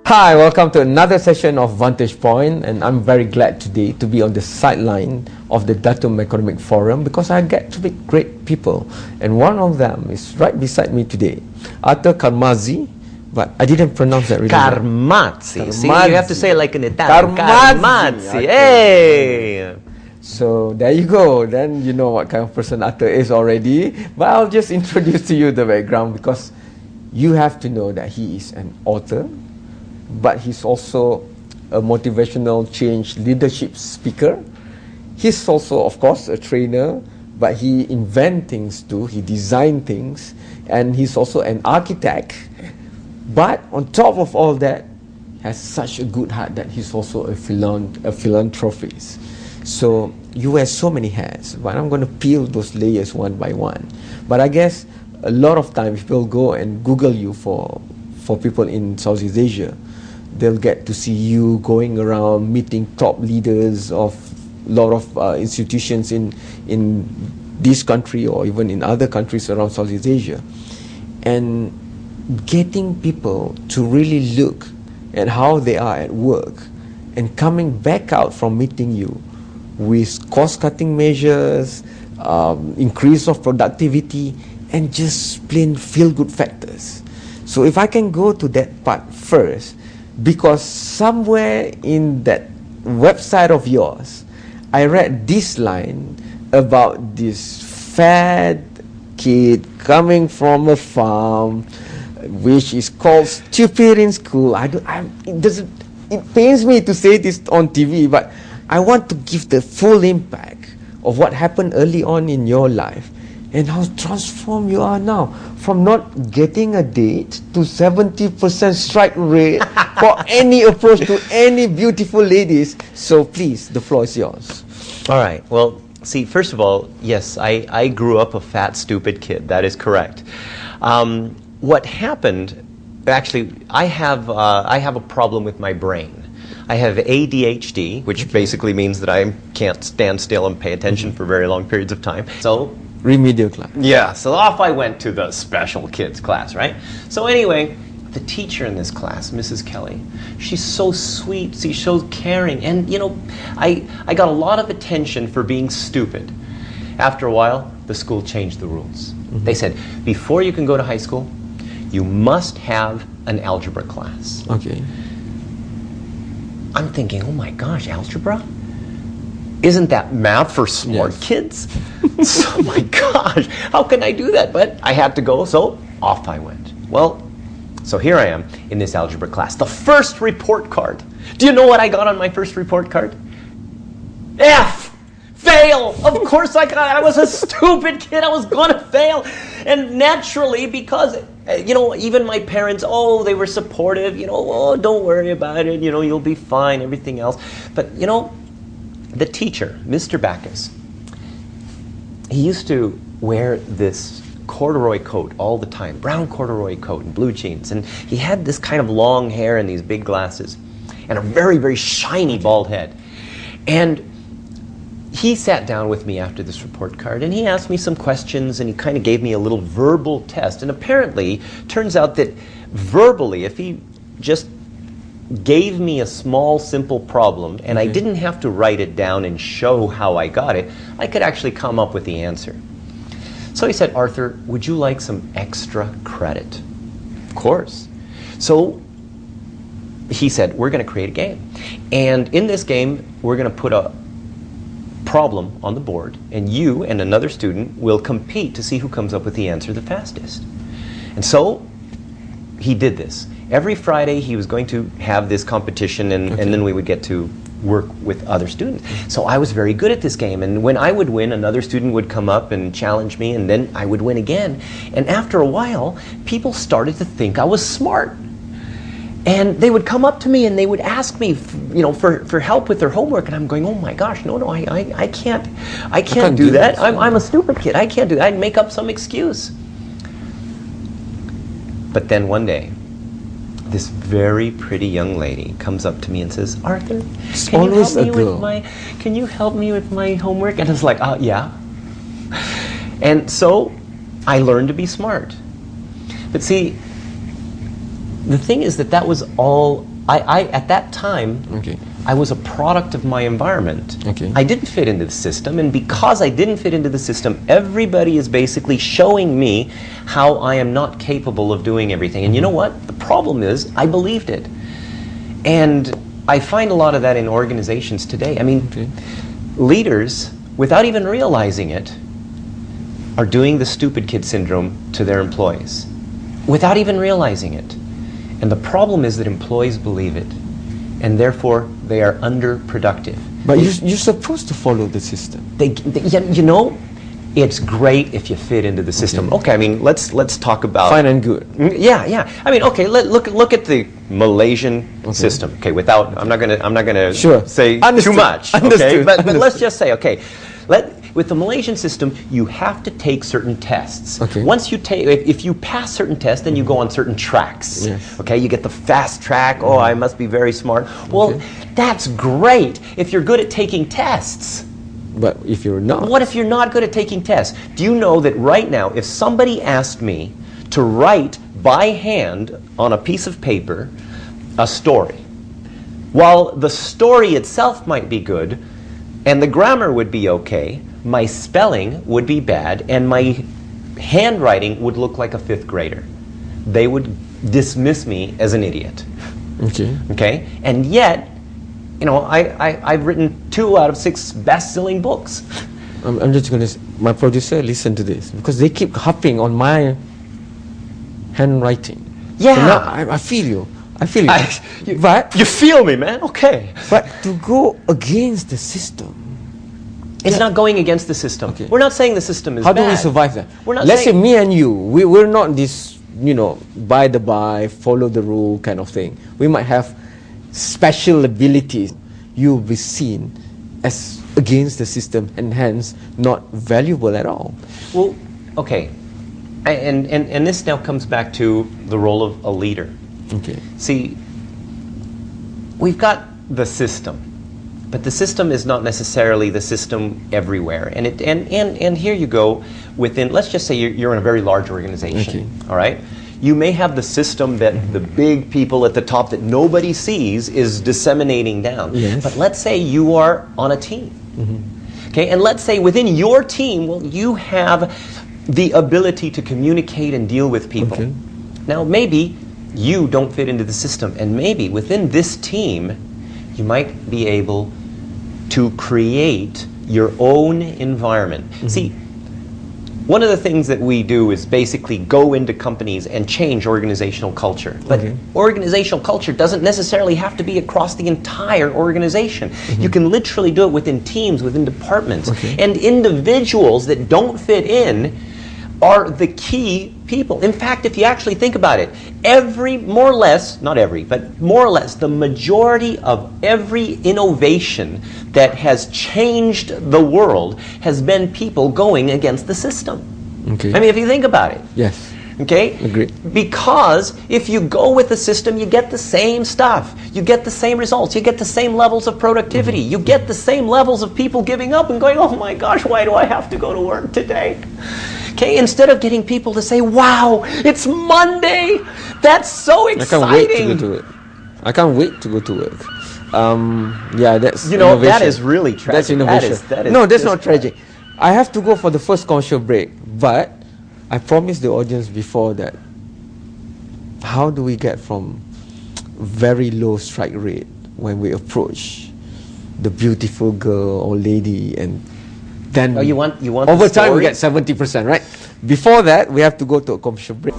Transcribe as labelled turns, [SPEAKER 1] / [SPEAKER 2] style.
[SPEAKER 1] Hi, welcome to another session of Vantage Point, and I'm very glad today to be on the sideline of the Datum Economic Forum because I get to meet great people, and one of them is right beside me today, Arthur Carmazzi, but I didn't pronounce that really well.
[SPEAKER 2] Carmazzi. See, you have to say it like an Italian.
[SPEAKER 1] Carmazzi.
[SPEAKER 2] Okay. Hey!
[SPEAKER 1] So there you go, then you know what kind of person Arthur is already, but I'll just introduce to you the background because you have to know that he is an author, but he's also a motivational change leadership speaker. He's also, of course, a trainer, but he invents things too, he designs things, and he's also an architect. But on top of all that, he has such a good heart that he's also a philanthropist. So you wear so many hats, but I'm going to peel those layers one by one. But I guess a lot of times people go and Google you for people in Southeast Asia. They'll get to see you going around meeting top leaders of a lot of institutions in this country or even in other countries around Southeast Asia, and getting people to really look at how they are at work and coming back out from meeting you with cost-cutting measures, increase of productivity, and just plain feel-good factors. So if I can go to that part first, because somewhere in that website of yours, I read this line about this fat kid coming from a farm, which is called stupid in school. It pains me to say this on TV, but I want to give the full impact of what happened early on in your life and how transformed you are now, from not getting a date to 70% strike rate for any approach to any beautiful ladies. So please, the floor is yours.
[SPEAKER 2] All right. Well, see, first of all, yes, I grew up a fat, stupid kid. That is correct. What happened, actually, I have a problem with my brain. I have ADHD, which basically means that I can't stand still and pay attention for very long periods of time. So
[SPEAKER 1] remedial class.
[SPEAKER 2] Yeah, so off I went to the special kids class, right? So anyway, the teacher in this class, Mrs. Kelly, she's so sweet, she's so caring, and you know, I got a lot of attention for being stupid. After a while, the school changed the rules. They said, before you can go to high school, you must have an algebra class.
[SPEAKER 1] Okay.
[SPEAKER 2] I'm thinking, oh my gosh, algebra? Isn't that math for smart kids? So, my gosh, how can I do that? But I had to go, so off I went. Well, so here I am in this algebra class. The first report card. Do you know what I got on my first report card? F! Fail! Of course I was a stupid kid. I was going to fail. And naturally, because, you know, even my parents, they were supportive. You know, don't worry about it. You know, you'll be fine, everything else. But, you know, the teacher, Mr. Backus, he used to wear this corduroy coat all the time, brown corduroy coat and blue jeans. And he had this kind of long hair and these big glasses and a very, very shiny bald head. And he sat down with me after this report card and he asked me some questions and he kind of gave me a little verbal test. And apparently, turns out that verbally, if he just gave me a small, simple problem, and I didn't have to write it down and show how I got it, I could actually come up with the answer. So he said, Arthur, would you like some extra credit? Of course. So he said, we're going to create a game. And in this game, we're going to put a problem on the board, and you and another student will compete to see who comes up with the answer the fastest. And so he did this. Every Friday he was going to have this competition, and then we would get to work with other students. So I was very good at this game, and when I would win, another student would come up and challenge me, and then I would win again. And after a while, people started to think I was smart. And they would come up to me and they would ask me, you know, for help with their homework, and I'm going, oh my gosh, no, I can't do that. I'm a stupid kid. I can't do that. I'd make up some excuse. But then one day, this very pretty young lady comes up to me and says, Arthur, can you help me with my homework? And I was like, yeah. And so I learned to be smart. But see, the thing is that was all at that time,
[SPEAKER 1] Okay.
[SPEAKER 2] I was a product of my environment.
[SPEAKER 1] Okay.
[SPEAKER 2] I didn't fit into the system, and because I didn't fit into the system, everybody is basically showing me how I am not capable of doing everything. And you know what? The problem is, I believed it. And I find a lot of that in organizations today. I mean,
[SPEAKER 1] Okay.
[SPEAKER 2] leaders, without even realizing it, are doing the stupid kid syndrome to their employees, without even realizing it. And the problem is that employees believe it, and therefore they are underproductive.
[SPEAKER 1] But you're supposed to follow the system.
[SPEAKER 2] You know, it's great if you fit into the system. Okay, I mean, let's talk about
[SPEAKER 1] Fine and good.
[SPEAKER 2] Yeah. I mean, okay, look at the Malaysian system. Okay, I'm not gonna
[SPEAKER 1] Sure.
[SPEAKER 2] say
[SPEAKER 1] Understood.
[SPEAKER 2] too much. Okay,
[SPEAKER 1] Understood.
[SPEAKER 2] but let's just say, okay, with the Malaysian system, you have to take certain tests.
[SPEAKER 1] Okay.
[SPEAKER 2] Once you take, if you pass certain tests, then you go on certain tracks.
[SPEAKER 1] Yes.
[SPEAKER 2] Okay, you get the fast track. Oh, I must be very smart. Well, that's great if you're good at taking tests.
[SPEAKER 1] But if you're not,
[SPEAKER 2] What if you're not good at taking tests? Do you know that right now, if somebody asked me to write by hand on a piece of paper a story, while the story itself might be good, and the grammar would be okay, my spelling would be bad, and my handwriting would look like a fifth grader. They would dismiss me as an idiot.
[SPEAKER 1] okay.
[SPEAKER 2] Okay? And yet, you know, I've written 2 out of 6 best-selling books.
[SPEAKER 1] I'm just gonna. My producer, listen to this because they keep harping on my handwriting.
[SPEAKER 2] Yeah.
[SPEAKER 1] So now I feel you. I feel you. But
[SPEAKER 2] You feel me, man? Okay.
[SPEAKER 1] but to go against the system.
[SPEAKER 2] It's not going against the system.
[SPEAKER 1] Okay.
[SPEAKER 2] We're not saying the system is
[SPEAKER 1] How
[SPEAKER 2] bad.
[SPEAKER 1] do we survive that?
[SPEAKER 2] We're not
[SPEAKER 1] Let's say
[SPEAKER 2] saying,
[SPEAKER 1] me and you, we're not this, by the by, follow the rule kind of thing. We might have special abilities. You'll be seen as against the system and hence not valuable at all.
[SPEAKER 2] well, okay. And this now comes back to the role of a leader.
[SPEAKER 1] Okay.
[SPEAKER 2] See, we've got the system, but the system is not necessarily the system everywhere. And here you go within, let's just say you're in a very large organization, all right? You may have the system that the big people at the top that nobody sees is disseminating down.
[SPEAKER 1] Yes.
[SPEAKER 2] But let's say you are on a team. Okay, and let's say within your team, well, you have the ability to communicate and deal with people.
[SPEAKER 1] Okay.
[SPEAKER 2] Now, maybe you don't fit into the system, and maybe within this team, you might be able to create your own environment. See, one of the things that we do is basically go into companies and change organizational culture. But organizational culture doesn't necessarily have to be across the entire organization. You can literally do it within teams, within departments. And individuals that don't fit in are the key people. In fact, if you actually think about it, more or less, not every, but more or less, the majority of every innovation that has changed the world has been people going against the system.
[SPEAKER 1] Okay.
[SPEAKER 2] I mean, if you think about it.
[SPEAKER 1] Yes.
[SPEAKER 2] Okay?
[SPEAKER 1] Agreed.
[SPEAKER 2] Because if you go with the system, you get the same stuff. You get the same results. You get the same levels of productivity. You get the same levels of people giving up and going, oh my gosh, why do I have to go to work today? Okay, instead of getting people to say, wow, it's Monday. That's so exciting.
[SPEAKER 1] I can't wait to go to work. I can't wait to go to work. Yeah, that's
[SPEAKER 2] that
[SPEAKER 1] innovation.
[SPEAKER 2] is really tragic.
[SPEAKER 1] That's innovation.
[SPEAKER 2] That is
[SPEAKER 1] no, that's
[SPEAKER 2] just
[SPEAKER 1] not tragic. I have to go for the first commercial break, but I promised the audience before that. How do we get from very low strike rate when we approach the beautiful girl or lady, and then
[SPEAKER 2] you want
[SPEAKER 1] over
[SPEAKER 2] the
[SPEAKER 1] time we
[SPEAKER 2] story?
[SPEAKER 1] get 70%, right? Before that, we have to go to a commercial break.